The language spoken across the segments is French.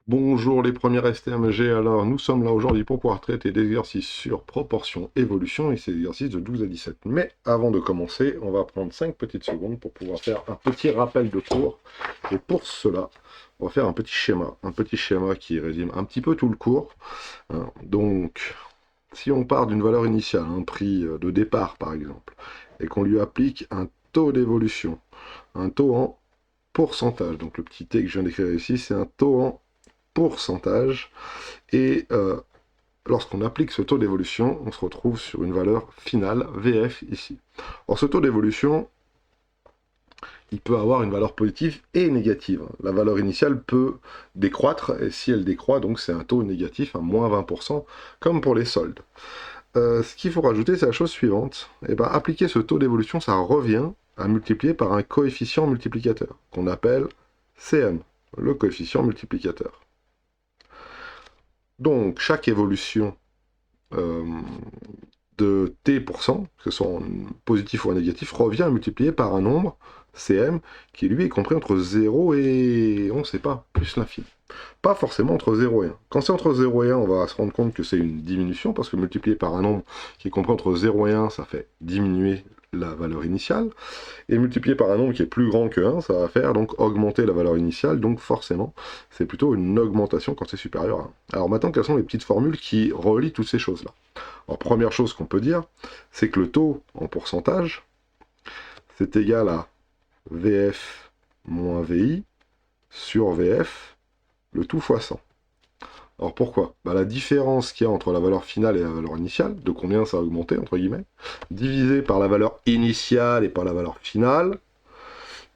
Bonjour les premiers STMG, alors nous sommes là aujourd'hui pour pouvoir traiter des exercices sur proportion, évolution et ces exercices de 12 à 17. Mais avant de commencer, on va prendre 5 petites secondes pour pouvoir faire un petit rappel de cours. Et pour cela, on va faire un petit schéma qui résume un petit peu tout le cours. Donc, si on part d'une valeur initiale, un prix de départ par exemple, et qu'on lui applique un taux d'évolution, un taux en pourcentage, donc le petit t que je viens d'écrire ici, c'est un taux en pourcentage, et lorsqu'on applique ce taux d'évolution, on se retrouve sur une valeur finale, VF, ici. Or, ce taux d'évolution, il peut avoir une valeur positive et négative. La valeur initiale peut décroître, et si elle décroît, donc c'est un taux négatif, un moins 20%, comme pour les soldes. Ce qu'il faut rajouter, c'est la chose suivante. Et ben, appliquer ce taux d'évolution, ça revient à multiplier par un coefficient multiplicateur, qu'on appelle CM, le coefficient multiplicateur. Donc, chaque évolution euh, de t%, que ce soit en positif ou en négatif, revient à multiplier par un nombre, cm, qui lui est compris entre 0 et, on ne sait pas, plus l'infini. Pas forcément entre 0 et 1. Quand c'est entre 0 et 1, on va se rendre compte que c'est une diminution, parce que multiplier par un nombre qui est compris entre 0 et 1, ça fait diminuer la valeur initiale, et multiplier par un nombre qui est plus grand que 1, ça va faire donc augmenter la valeur initiale, donc forcément, c'est plutôt une augmentation quand c'est supérieur à 1. Alors maintenant, quelles sont les petites formules qui relient toutes ces choses-là? Alors, première chose qu'on peut dire, c'est que le taux en pourcentage, c'est égal à VF moins VI sur VF, le tout fois 100. Alors pourquoi? La différence qu'il y a entre la valeur finale et la valeur initiale, de combien ça a augmenté, entre guillemets, divisé par la valeur initiale et par la valeur finale.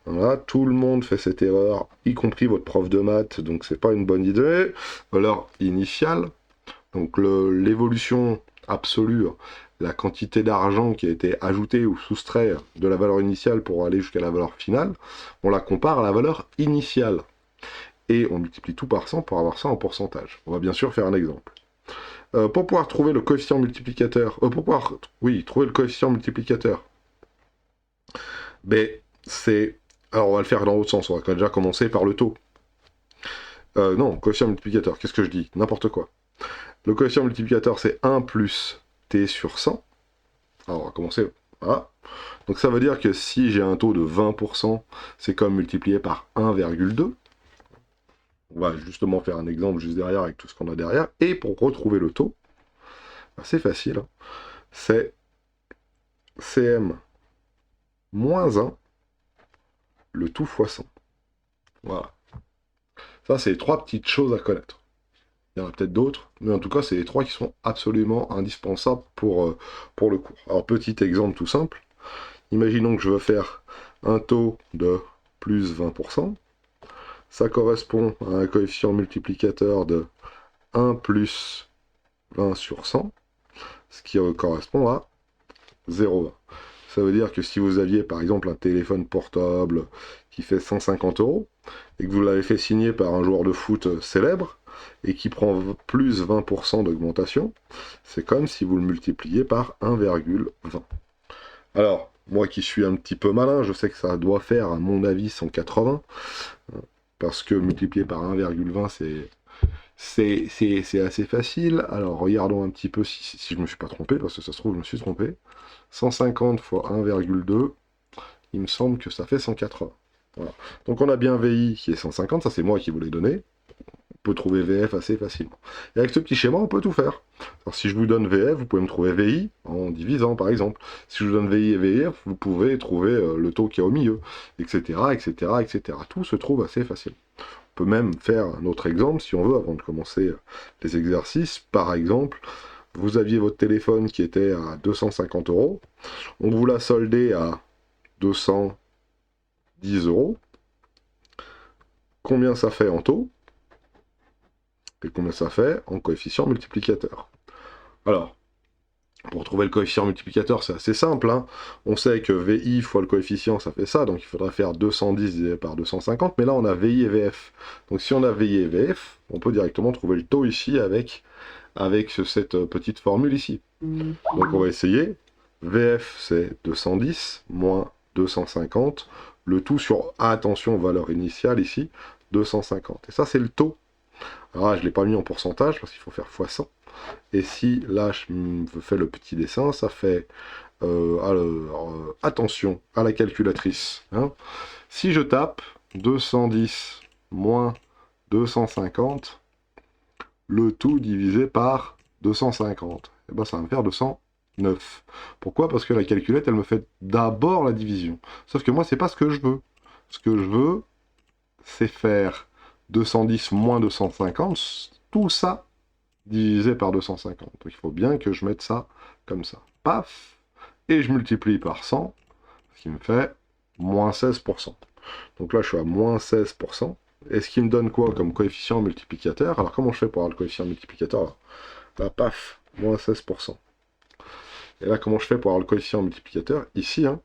Voilà, tout le monde fait cette erreur, y compris votre prof de maths, donc c'est pas une bonne idée. Valeur initiale, donc l'évolution absolue, la quantité d'argent qui a été ajoutée ou soustrait de la valeur initiale pour aller jusqu'à la valeur finale, on la compare à la valeur initiale. Et on multiplie tout par 100 pour avoir ça en pourcentage. On va bien sûr faire un exemple. Pour pouvoir trouver le coefficient multiplicateur, trouver le coefficient multiplicateur, ben, c'est... Alors on va le faire dans l'autre sens, on va déjà commencer par le taux. Non, coefficient multiplicateur, qu'est-ce que je dis? N'importe quoi. Le coefficient multiplicateur, c'est 1 plus t sur 100. Alors, on va commencer. Voilà. Donc, ça veut dire que si j'ai un taux de 20%, c'est comme multiplié par 1,2. On va justement faire un exemple juste derrière avec tout ce qu'on a derrière. Et pour retrouver le taux, c'est facile. C'est CM moins 1, le tout fois 100. Voilà. Ça, c'est les 3 petites choses à connaître. Il y en a peut-être d'autres, mais en tout cas, c'est les 3 qui sont absolument indispensables pour le cours. Alors, petit exemple tout simple. Imaginons que je veux faire un taux de plus 20%. Ça correspond à un coefficient multiplicateur de 1 plus 20 sur 100, ce qui correspond à 0,20. Ça veut dire que si vous aviez par exemple un téléphone portable qui fait 150 € et que vous l'avez fait signer par un joueur de foot célèbre et qui prend plus 20% d'augmentation, c'est comme si vous le multipliez par 1,20. Alors, moi qui suis un petit peu malin, je sais que ça doit faire, à mon avis, 180, parce que multiplier par 1,20, c'est assez facile. Alors, regardons un petit peu si je ne me suis pas trompé, parce que ça se trouve, je me suis trompé. 150 fois 1,2, il me semble que ça fait 180. Voilà. Donc, on a bien VI qui est 150, ça c'est moi qui vous l'ai donné. On peut trouver VF assez facilement. Et avec ce petit schéma, on peut tout faire. Alors, si je vous donne VF, vous pouvez me trouver VI en divisant, par exemple. Si je vous donne VI et VF, vous pouvez trouver le taux qui est au milieu, etc., etc., etc. Tout se trouve assez facilement. On peut même faire un autre exemple, si on veut, avant de commencer les exercices. Par exemple, vous aviez votre téléphone qui était à 250 €. On vous l'a soldé à 210 €. Combien ça fait en taux? Et combien ça fait en coefficient multiplicateur? Alors, pour trouver le coefficient multiplicateur, c'est assez simple. On sait que VI fois le coefficient, ça fait ça, donc il faudrait faire 210 divisé par 250, mais là on a VI et VF. Donc si on a VI et VF, on peut directement trouver le taux ici avec cette petite formule ici. Donc on va essayer. VF c'est 210 moins 250, le tout sur, attention, valeur initiale ici, 250. Et ça c'est le taux. Alors là, je ne l'ai pas mis en pourcentage parce qu'il faut faire x 100. Et si là, je fais le petit dessin, ça fait... alors, attention à la calculatrice. Hein. Si je tape 210 moins 250, le tout divisé par 250, et ben ça va me faire 209. Pourquoi? Parce que la calculette, elle me fait d'abord la division. Sauf que moi, c'est pas ce que je veux. Ce que je veux, c'est faire 210 moins 250, tout ça divisé par 250. Donc il faut bien que je mette ça comme ça. Paf! Et je multiplie par 100, ce qui me fait moins 16%. Donc là, je suis à moins 16%. Et ce qui me donne quoi comme coefficient multiplicateur? Alors comment je fais pour avoir le coefficient multiplicateur? Là, paf, moins 16%. Et là, comment je fais pour avoir le coefficient multiplicateur? Ici, hein,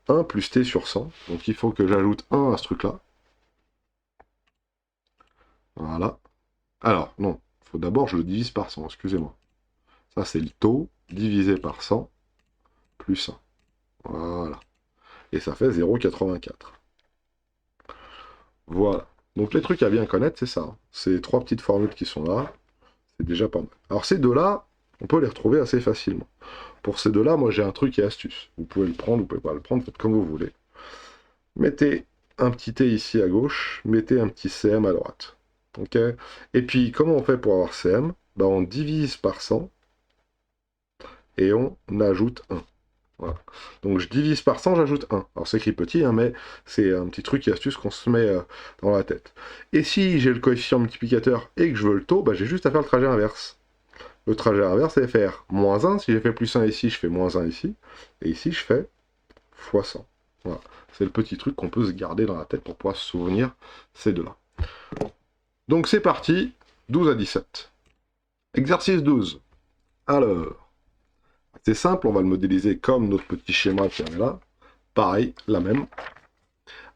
1 plus t sur 100. Donc il faut que j'ajoute 1 à ce truc-là. Voilà. Alors, non, il faut d'abord je le divise par 100, excusez-moi. Ça, c'est le taux divisé par 100 plus 1. Voilà. Et ça fait 0,84. Voilà. Donc les trucs à bien connaître, c'est ça. Ces trois petites formules qui sont là, c'est déjà pas mal. Alors ces deux-là, on peut les retrouver assez facilement. Pour ces deux-là, moi j'ai un truc et astuce. Vous pouvez le prendre, vous pouvez pas le prendre, faites comme vous voulez. Mettez un petit t ici à gauche, mettez un petit cm à droite. Ok. Et puis, comment on fait pour avoir cm? Ben, on divise par 100 et on ajoute 1. Voilà. Donc je divise par 100, j'ajoute 1. Alors c'est écrit petit, hein, mais c'est un petit truc et astuce qu'on se met dans la tête. Et si j'ai le coefficient multiplicateur et que je veux le taux, bah, j'ai juste à faire le trajet inverse. Le trajet inverse, c'est faire moins 1. Si j'ai fait plus 1 ici, je fais moins 1 ici. Et ici, je fais fois 100. Voilà. C'est le petit truc qu'on peut se garder dans la tête pour pouvoir se souvenir ces deux-là. Donc c'est parti, 12 à 17. Exercice 12. Alors... c'est simple, on va le modéliser comme notre petit schéma qui est là. Pareil, la même.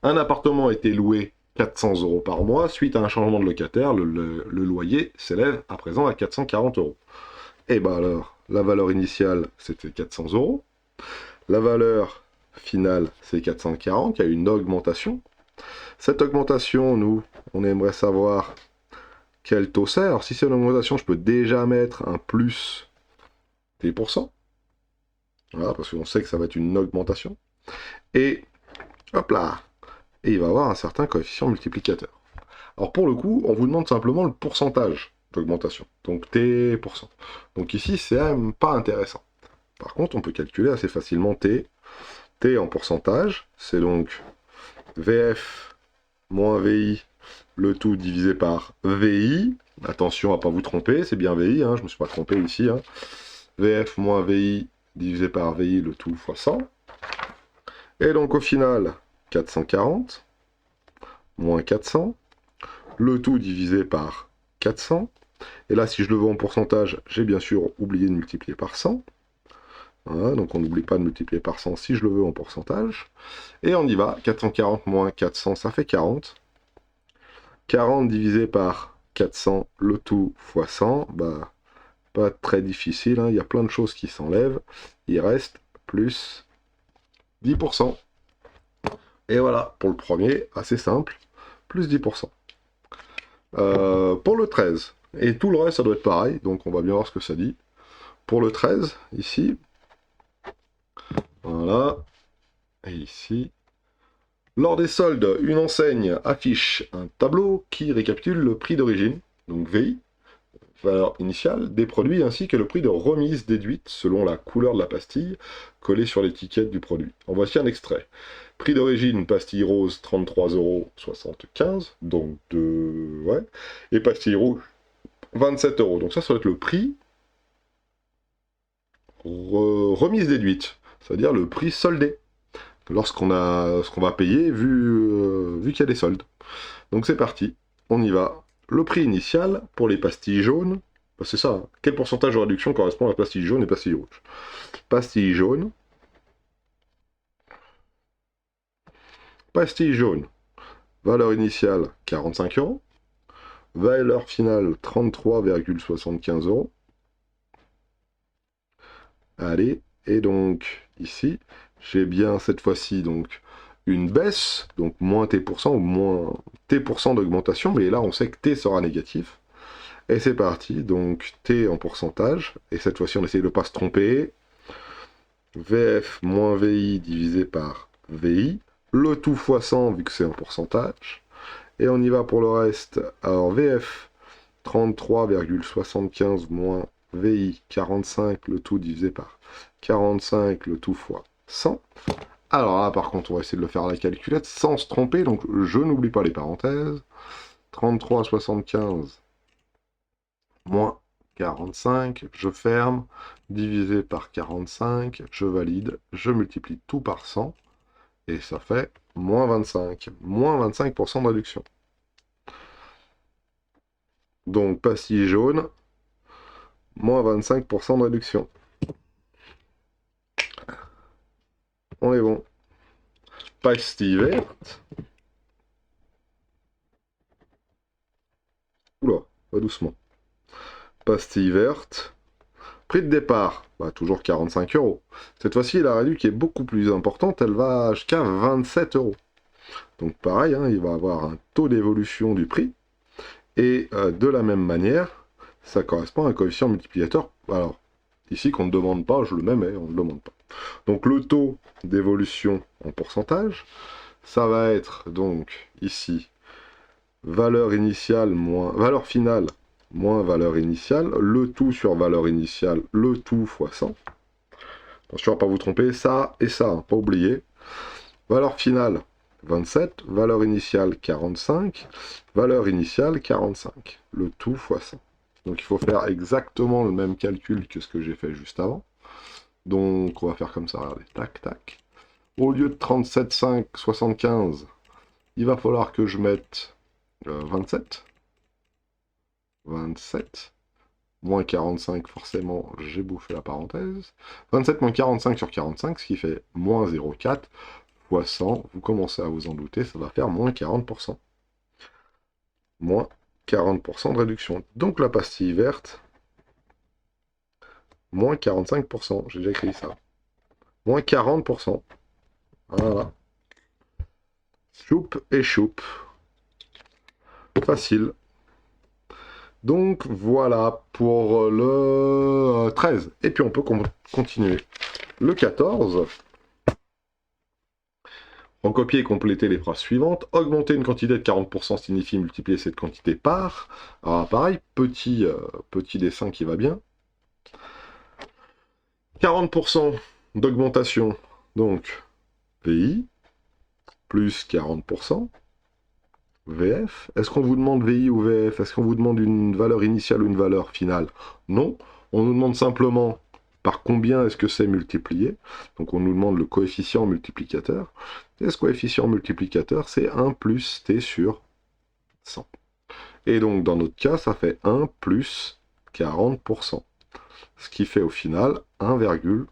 Un appartement a été loué 400 € par mois. Suite à un changement de locataire, le loyer s'élève à présent à 440 €. Et bien alors, la valeur initiale, c'était 400 €. La valeur finale, c'est 440. Il y a une augmentation. Cette augmentation, nous, on aimerait savoir quel taux c'est. Alors si c'est une augmentation, je peux déjà mettre un plus 10%. Voilà, parce qu'on sait que ça va être une augmentation. Et, hop là, et il va avoir un certain coefficient multiplicateur. Alors pour le coup, on vous demande simplement le pourcentage d'augmentation, donc t%. Donc ici, c'est même pas intéressant. Par contre, on peut calculer assez facilement t. T en pourcentage, c'est donc VF moins VI, le tout divisé par VI. Attention à ne pas vous tromper, c'est bien VI, hein, je ne me suis pas trompé ici. Hein. VF moins VI divisé par VI, le tout fois 100. Et donc au final, 440 moins 400, le tout divisé par 400. Et là, si je le veux en pourcentage, j'ai bien sûr oublié de multiplier par 100. Voilà, donc on n'oublie pas de multiplier par 100 si je le veux en pourcentage. Et on y va, 440 moins 400, ça fait 40. 40 divisé par 400, le tout fois 100, bah, pas très difficile, hein. Il y a plein de choses qui s'enlèvent. Il reste plus 10%. Et voilà, pour le premier, assez simple, plus 10%. Pour le 13, et tout le reste, ça doit être pareil, donc on va bien voir ce que ça dit. Pour le 13, ici, voilà, et ici, lors des soldes, une enseigne affiche un tableau qui récapitule le prix d'origine, donc VI, valeur initiale, des produits ainsi que le prix de remise déduite selon la couleur de la pastille collée sur l'étiquette du produit. En voici un extrait. Prix d'origine, pastille rose, 33,75 €, donc ouais, et pastille rouge, 27 €. Donc ça va être le prix remise déduite, c'est-à-dire le prix soldé, lorsqu'on a ce qu'on va payer vu qu'il y a des soldes. Donc c'est parti, on y va. Le prix initial pour les pastilles jaunes, bah c'est ça, hein. Quel pourcentage de réduction correspond à la pastille jaune et pastille rouge? Pastille jaune. Pastille jaune, valeur initiale 45 €, valeur finale 33,75 €. Allez, et donc ici, j'ai bien cette fois-ci donc une baisse, donc moins t% ou moins t% d'augmentation, mais là on sait que t sera négatif. Et c'est parti, donc T en pourcentage, et cette fois-ci on essaye de ne pas se tromper. VF moins VI divisé par VI, le tout fois 100 vu que c'est en pourcentage. Et on y va pour le reste. Alors VF 33,75 moins VI 45, le tout divisé par 45, le tout fois 100. Alors là, par contre, on va essayer de le faire à la calculette sans se tromper, donc je n'oublie pas les parenthèses. 33,75 moins 45, je ferme, divisé par 45, je valide, je multiplie tout par 100, et ça fait moins 25. Moins 25% de réduction. Donc, pastille jaune, moins 25% de réduction. On est bon. Pastille verte. Oula, pas doucement. Pastille verte. Prix de départ, bah, toujours 45 €. Cette fois-ci, la réduction qui est beaucoup plus importante, elle va jusqu'à 27 €. Donc pareil, hein, il va avoir un taux d'évolution du prix. Et de la même manière, ça correspond à un coefficient multiplicateur. Alors, ici, qu'on ne demande pas, je le mets, mais on ne le demande pas. Donc le taux d'évolution en pourcentage, ça va être donc ici valeur initiale moins valeur finale moins valeur initiale, le tout sur valeur initiale, le tout fois 100. Attention à ne pas vous tromper, ça et ça, hein, pas oublier. Valeur finale 27, valeur initiale 45, valeur initiale 45, le tout fois 100. Donc il faut faire exactement le même calcul que ce que j'ai fait juste avant. Donc on va faire comme ça, regardez, tac, tac. Au lieu de 37,575, il va falloir que je mette 27. 27. Moins 45, forcément, j'ai bouffé la parenthèse. 27 moins 45 sur 45, ce qui fait moins 0,4 fois 100. Vous commencez à vous en douter, ça va faire moins 40%. Moins 40% de réduction. Donc la pastille verte, moins 45%. J'ai déjà écrit ça. Moins 40%. Voilà. Choup et choup. Facile. Donc voilà pour le 13. Et puis on peut continuer. Le 14. En copier et compléter les phrases suivantes. Augmenter une quantité de 40% signifie multiplier cette quantité par. Alors pareil, petit dessin qui va bien. 40% d'augmentation, donc VI, plus 40%. VF. Est-ce qu'on vous demande VI ou VF? Est-ce qu'on vous demande une valeur initiale ou une valeur finale? Non. On nous demande simplement par combien est-ce que c'est multiplié. Donc on nous demande le coefficient multiplicateur. Et ce coefficient multiplicateur, c'est 1 plus t sur 100. Et donc dans notre cas, ça fait 1 plus 40%. Ce qui fait au final 1,4.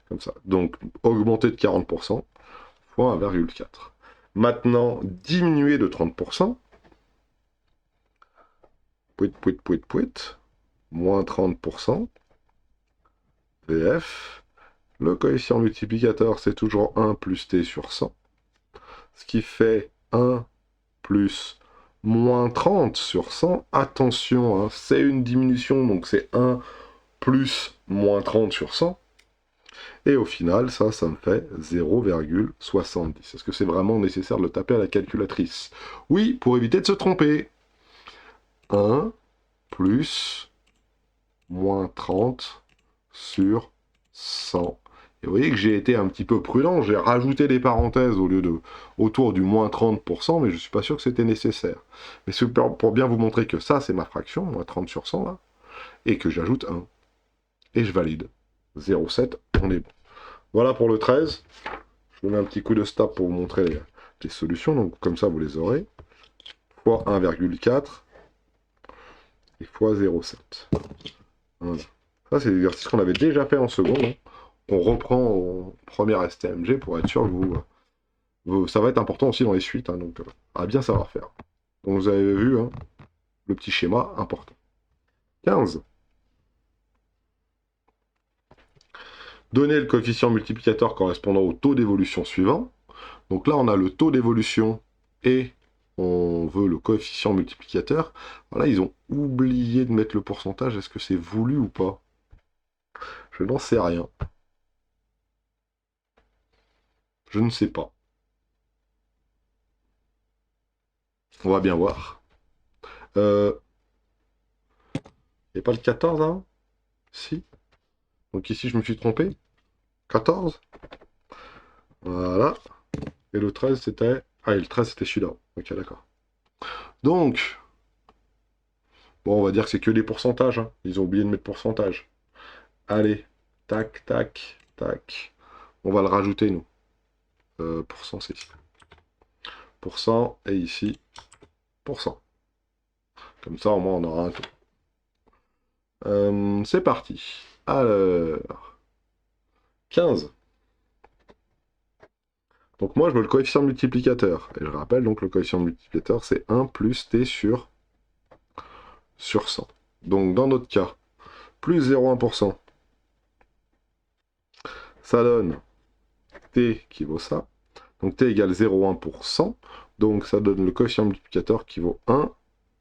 Comme ça. Donc augmenter de 40% fois 1,4. Maintenant, diminuer de 30%. Pouit. Moins 30%. VF. Le coefficient multiplicateur, c'est toujours 1 plus t sur 100. Ce qui fait 1 plus moins 30 sur 100. Attention, hein, c'est une diminution, donc c'est 1 plus moins 30 sur 100. Et au final, ça me fait 0,70. Est-ce que c'est vraiment nécessaire de le taper à la calculatrice? Oui, pour éviter de se tromper. 1 plus moins 30 sur 100. Et vous voyez que j'ai été un petit peu prudent, j'ai rajouté des parenthèses au lieu de autour du moins 30%, mais je ne suis pas sûr que c'était nécessaire. Mais c'est pour bien vous montrer que ça, c'est ma fraction, moins 30 sur 100, là, et que j'ajoute 1. Et je valide. 0,7, on est bon. Voilà pour le 13. Je vous mets un petit coup de stop pour vous montrer les solutions, donc comme ça vous les aurez. Fois 1,4 et fois 0,7. Voilà. Ça, c'est l'exercice qu'on avait déjà fait en seconde. Hein. On reprend en première STMG pour être sûr que ça va être important aussi dans les suites, hein, donc à bien savoir faire. Donc vous avez vu hein, le petit schéma important. 15. Donner le coefficient multiplicateur correspondant au taux d'évolution suivant. Donc là, on a le taux d'évolution et on veut le coefficient multiplicateur. Voilà, ils ont oublié de mettre le pourcentage. Est-ce que c'est voulu ou pas? Je n'en sais rien. Je ne sais pas. On va bien voir. Il n'y a pas le 14, hein? Si. Donc ici, je me suis trompé. 14. Voilà. Et le 13, c'était... Ah, et le 13, c'était celui-là. Ok, d'accord. Donc, bon, on va dire que c'est que des pourcentages, hein. Ils ont oublié de mettre pourcentage. Allez. Tac, tac, tac. On va le rajouter, nous. Pourcent, c'est ici. Pourcent, et ici, pourcent. Comme ça, au moins, on aura un tout. C'est parti. Alors, 15. Donc moi, je veux le coefficient multiplicateur. Et je rappelle, donc, le coefficient multiplicateur, c'est 1 plus t sur 100. Donc, dans notre cas, plus 0,1%, ça donne t qui vaut ça. Donc, t égale 0,1%. Donc, ça donne le coefficient multiplicateur qui vaut 1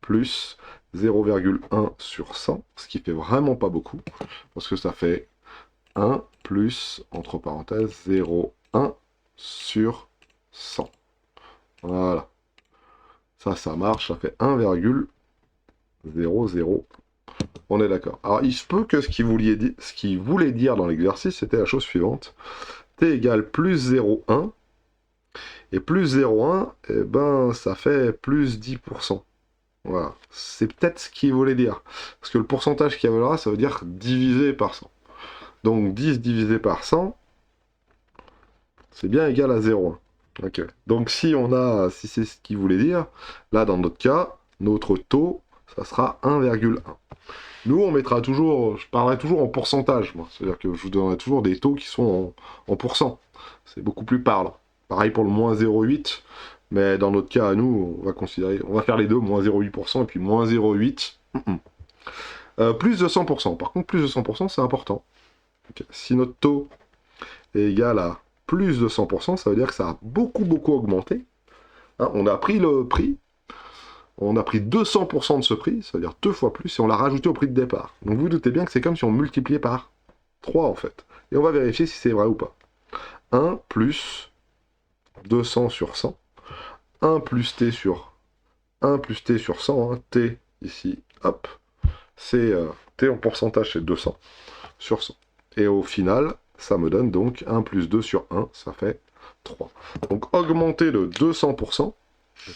plus 0,1 sur 100, ce qui fait vraiment pas beaucoup, parce que ça fait 1 plus, entre parenthèses, 0,1 sur 100. Voilà. Ça marche, ça fait 1,00. On est d'accord. Alors, il se peut que ce qu'il voulait dire dans l'exercice, c'était la chose suivante. T égale plus 0,1. Et plus 0,1, eh ben, ça fait plus 10%. Voilà. C'est peut-être ce qu'il voulait dire. Parce que le pourcentage qu'il y avait là, ça veut dire divisé par 100. Donc 10 divisé par 100, c'est bien égal à 0,1. Ok. Donc si c'est ce qu'il voulait dire, là dans notre cas, notre taux, ça sera 1,1. Nous, on mettra toujours, je parlerai toujours en pourcentage, moi. C'est-à-dire que je vous donnerai toujours des taux qui sont en pourcent. C'est beaucoup plus parlant. Pareil pour le moins 0,8, mais dans notre cas, à nous, on va faire les deux, moins 0,8% et puis moins 0,8. Plus de 100%. Par contre, plus de 100%, c'est important. Okay. Si notre taux est égal à plus de 100%, ça veut dire que ça a beaucoup, beaucoup augmenté. Hein, on a pris le prix, on a pris 200% de ce prix, ça veut dire 2 fois plus, et on l'a rajouté au prix de départ. Donc vous vous doutez bien que c'est comme si on multipliait par 3 en fait. Et on va vérifier si c'est vrai ou pas. 1 plus 200 sur 100. 1 plus t sur 100, hein, t ici, hop, c'est t en pourcentage, c'est 200 sur 100. Et au final, ça me donne donc 1 plus 2 sur 1, ça fait 3. Donc augmenter de 200%,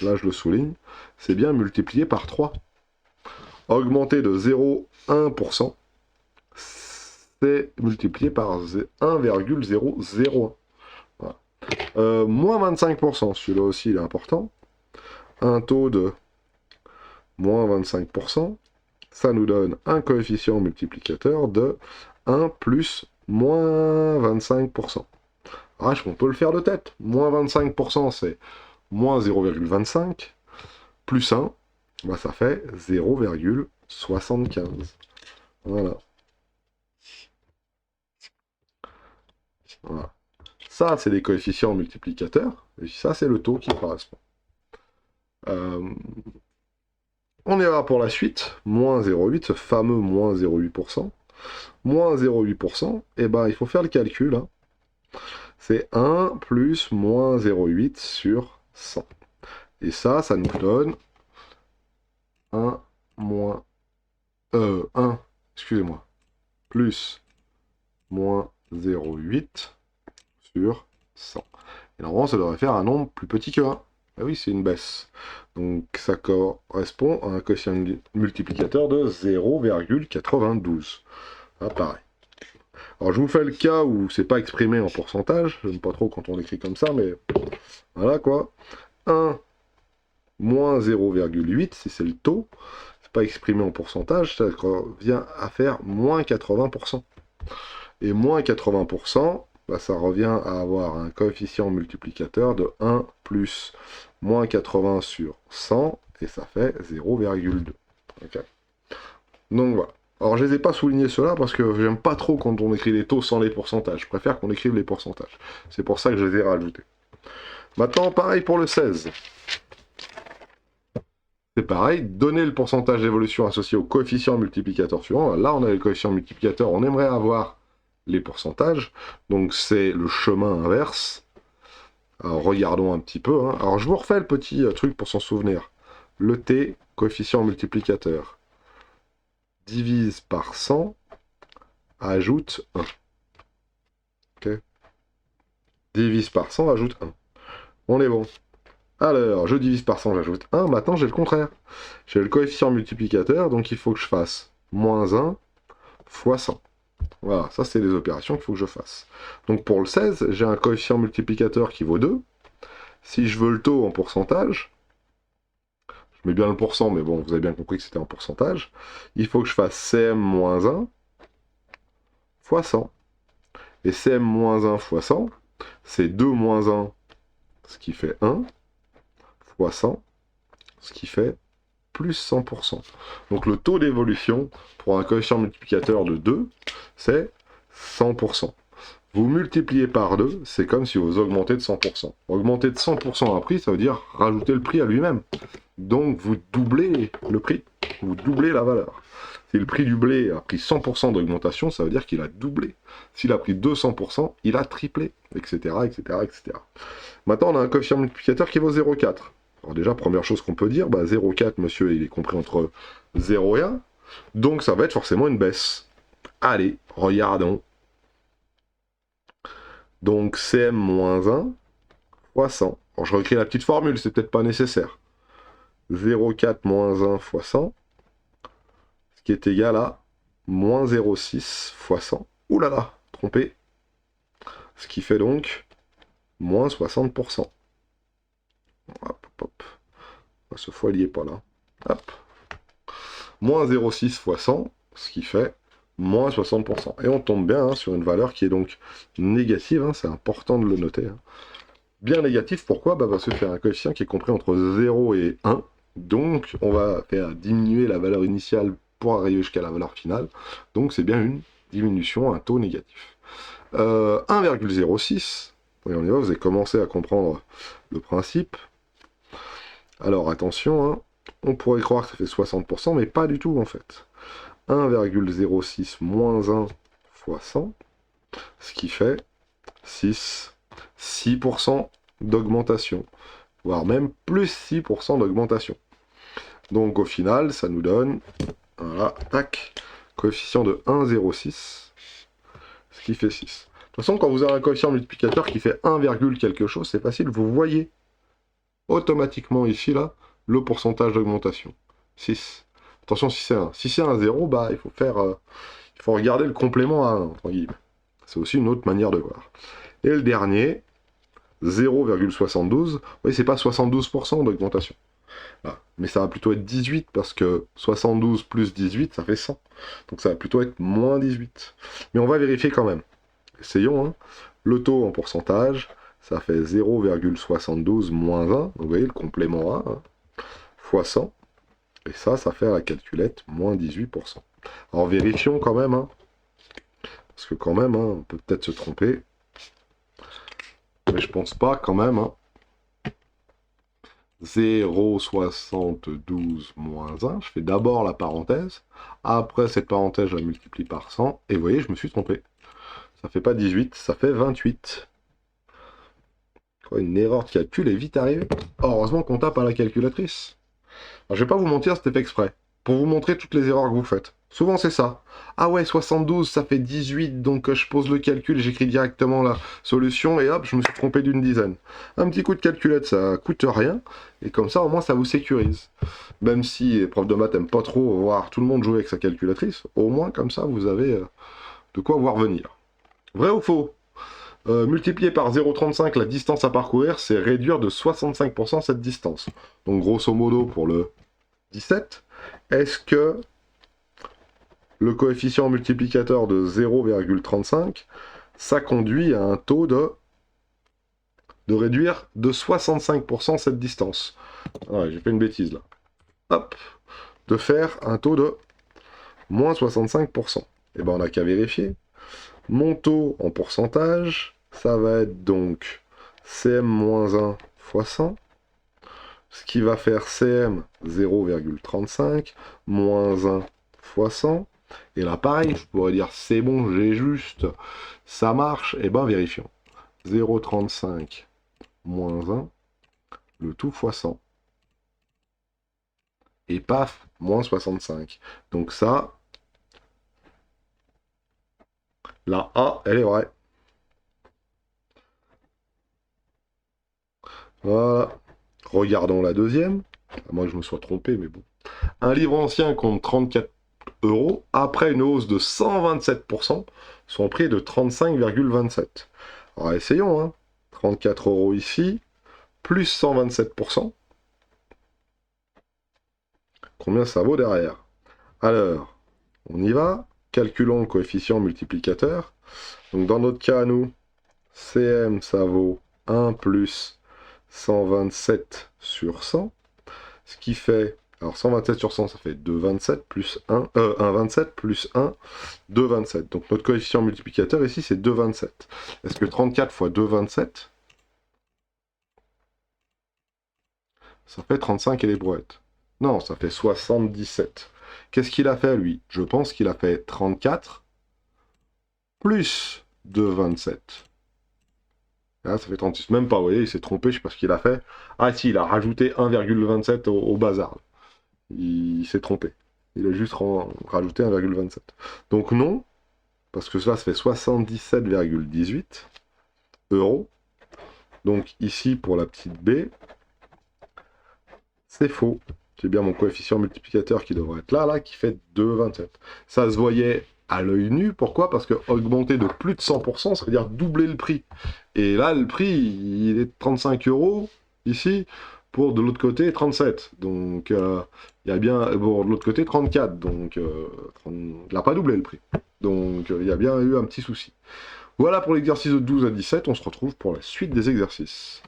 là je le souligne, c'est bien multiplié par 3. Augmenter de 0,1%, c'est multiplié par 1,001. Voilà. Moins 25%, celui-là aussi il est important. Un taux de moins 25%, ça nous donne un coefficient multiplicateur de 1 plus moins 25%. Ah, on peut le faire de tête. Moins 25%, c'est moins 0,25, plus 1, bah, ça fait 0,75. Voilà. Voilà. Ça, c'est des coefficients multiplicateurs, et ça, c'est le taux qui correspond. On ira pour la suite, moins 0,8, ce fameux moins 0,8%. Moins 0,8%, et ben il faut faire le calcul. Hein. C'est 1 plus moins 0,8 sur 100. Et ça nous donne 1 moins... 1, excusez-moi, plus moins 0,8 sur 100. Et normalement, ça devrait faire un nombre plus petit que 1. Ah oui, c'est une baisse. Donc ça correspond à un quotient multiplicateur de 0,92. Ah, pareil. Alors je vous fais le cas où c'est pas exprimé en pourcentage. Je n'aime pas trop quand on écrit comme ça, mais voilà quoi. 1 moins 0,8, si c'est le taux, c'est pas exprimé en pourcentage, ça revient à faire moins 80%. Et moins 80%, bah, ça revient à avoir un coefficient multiplicateur de 1 plus moins 80 sur 100, et ça fait 0,2. Okay. Donc voilà. Alors je ne les ai pas soulignés ceux-là parce que j'aime pas trop quand on écrit les taux sans les pourcentages. Je préfère qu'on écrive les pourcentages. C'est pour ça que je les ai rajoutés. Maintenant, pareil pour le 16. c'est pareil, donner le pourcentage d'évolution associé au coefficient multiplicateur suivant. Là, on a le coefficient multiplicateur, on aimerait avoir les pourcentages, donc c'est le chemin inverse. Alors, regardons un petit peu. Hein. Alors, je vous refais le petit truc pour s'en souvenir. Le t, coefficient multiplicateur, divise par 100, ajoute 1. Okay. Divise par 100, ajoute 1. On est bon. Alors, je divise par 100, j'ajoute 1. Maintenant, j'ai le contraire. J'ai le coefficient multiplicateur, donc il faut que je fasse moins 1 fois 100. Voilà, ça, c'est les opérations qu'il faut que je fasse. Donc, pour le 16, j'ai un coefficient multiplicateur qui vaut 2. Si je veux le taux en pourcentage, je mets bien le pourcent, mais bon, vous avez bien compris que c'était en pourcentage, il faut que je fasse CM-1 fois 100. Et CM-1 fois 100, c'est 2 moins 1, ce qui fait 1, fois 100, ce qui fait plus 100%. Donc le taux d'évolution pour un coefficient multiplicateur de 2, c'est 100%. Vous multipliez par 2, c'est comme si vous augmentez de 100%. Augmenter de 100% un prix, ça veut dire rajouter le prix à lui-même. Donc vous doublez le prix, vous doublez la valeur. Si le prix du blé a pris 100% d'augmentation, ça veut dire qu'il a doublé. S'il a pris 200%, il a triplé, etc., etc., etc. Maintenant, on a un coefficient multiplicateur qui vaut 0,4. Alors déjà, première chose qu'on peut dire, 0,4, monsieur, il est compris entre 0 et 1. Donc ça va être forcément une baisse. Allez, regardons. Donc CM-1 fois 100. Alors je recrée la petite formule, c'est peut-être pas nécessaire. 0,4 moins 1 fois 100, ce qui est égal à moins 0,6 fois 100. Ouh là là, trompé. Ce qui fait donc moins 60%. Hop, hop. Ce fois, il n'y est pas là. Hop. Moins 0,6 fois 100, ce qui fait moins 60%. Et on tombe bien sur une valeur qui est donc négative, c'est important de le noter. Bien négatif, pourquoi parce que c'est un coefficient qui est compris entre 0 et 1. Donc, on va faire diminuer la valeur initiale pour arriver jusqu'à la valeur finale. Donc, c'est bien une diminution, un taux négatif. 1,06, et on y va, vous avez commencé à comprendre le principe. Alors, attention, on pourrait croire que ça fait 60%, mais pas du tout, en fait. 1,06 moins 1 fois 100, ce qui fait 6% d'augmentation, voire même plus 6% d'augmentation. Donc au final, ça nous donne, voilà, tac, coefficient de 1,06, ce qui fait 6. De toute façon, quand vous avez un coefficient multiplicateur qui fait 1, quelque chose, c'est facile, vous voyez automatiquement ici, là, le pourcentage d'augmentation. 6. Attention, si c'est 1. Si c'est un 0, il faut faire... il faut regarder le complément à 1, entre guillemets. C'est aussi une autre manière de voir. Et le dernier, 0,72, oui, c'est pas 72% d'augmentation. Voilà. Mais ça va plutôt être 18, parce que 72 plus 18, ça fait 100. Donc ça va plutôt être moins 18. Mais on va vérifier quand même. Essayons. Le taux en pourcentage, ça fait 0,72 moins 1. Donc vous voyez le complément A, fois 100. Et ça fait à la calculette moins 18%. Alors vérifions quand même. Parce que quand même, on peut peut-être se tromper. Mais je pense pas quand même. 0,72 moins 1. Je fais d'abord la parenthèse. Après cette parenthèse, je la multiplie par 100. Et vous voyez, je me suis trompé. Ça fait pas 18, ça fait 28. Une erreur de calcul est vite arrivée. Heureusement qu'on tape à la calculatrice. Alors, je vais pas vous mentir, c'était fait exprès. Pour vous montrer toutes les erreurs que vous faites. Souvent c'est ça. Ah ouais, 72, ça fait 18, donc je pose le calcul, j'écris directement la solution, et hop, je me suis trompé d'une dizaine. Un petit coup de calculette, ça coûte rien, et comme ça, au moins, ça vous sécurise. Même si les profs de maths n'aiment pas trop voir tout le monde jouer avec sa calculatrice, au moins, comme ça, vous avez de quoi voir venir. Vrai ou faux? Multiplier par 0,35 la distance à parcourir, c'est réduire de 65% cette distance. Donc, grosso modo, pour le 17, est-ce que le coefficient multiplicateur de 0,35, ça conduit à un taux de réduire de 65% cette distance. Ah, j'ai fait une bêtise là. Hop, de faire un taux de moins 65%. Et ben on n'a qu'à vérifier. Mon taux en pourcentage, ça va être donc CM-1 fois 100, Ce qui va faire CM 0,35 moins 1 fois 100. Et là, pareil, je pourrais dire c'est bon, j'ai juste, ça marche. Et ben, vérifions. 0,35 moins 1, le tout fois 100. Et paf, moins 65. Donc ça, la A, elle est vraie. Voilà. Regardons la deuxième. À moins que je me sois trompé, mais bon. Un livre ancien compte 34 euros après une hausse de 127%, son prix est de 35,27. Alors essayons, hein. 34 euros ici, plus 127%. Combien ça vaut derrière? Alors, on y va. Calculons le coefficient multiplicateur. Donc dans notre cas, nous, CM, ça vaut 1 plus 127 sur 100. Ce qui fait... Alors 127 sur 100, ça fait 2,27 plus 1... 1,27 plus 1, 2,27. Donc notre coefficient multiplicateur ici, c'est 2,27. Est-ce que 34 fois 2,27, ça fait 35 et les brouettes? Non, ça fait 77. Qu'est-ce qu'il a fait, lui? Je pense qu'il a fait 34 plus 2,27. Là, ça fait 36. Même pas, vous voyez, il s'est trompé, je sais pas ce qu'il a fait. Ah si, il a rajouté 1,27 au bazar. Il s'est trompé. Il a juste rajouté 1,27. Donc non, parce que ça fait 77,18 euros. Donc ici, pour la petite B, c'est faux. J'ai bien mon coefficient multiplicateur qui devrait être là, qui fait 2,27. Ça se voyait à l'œil nu. Pourquoi? Parce que augmenter de plus de 100%, ça veut dire doubler le prix. Et là, le prix, il est de 35 euros ici, pour de l'autre côté 37. Donc, il y a bien, bon, de l'autre côté 34. Donc, il n'a pas doublé le prix. Donc, il y a bien eu un petit souci. Voilà pour l'exercice de 12 à 17. On se retrouve pour la suite des exercices.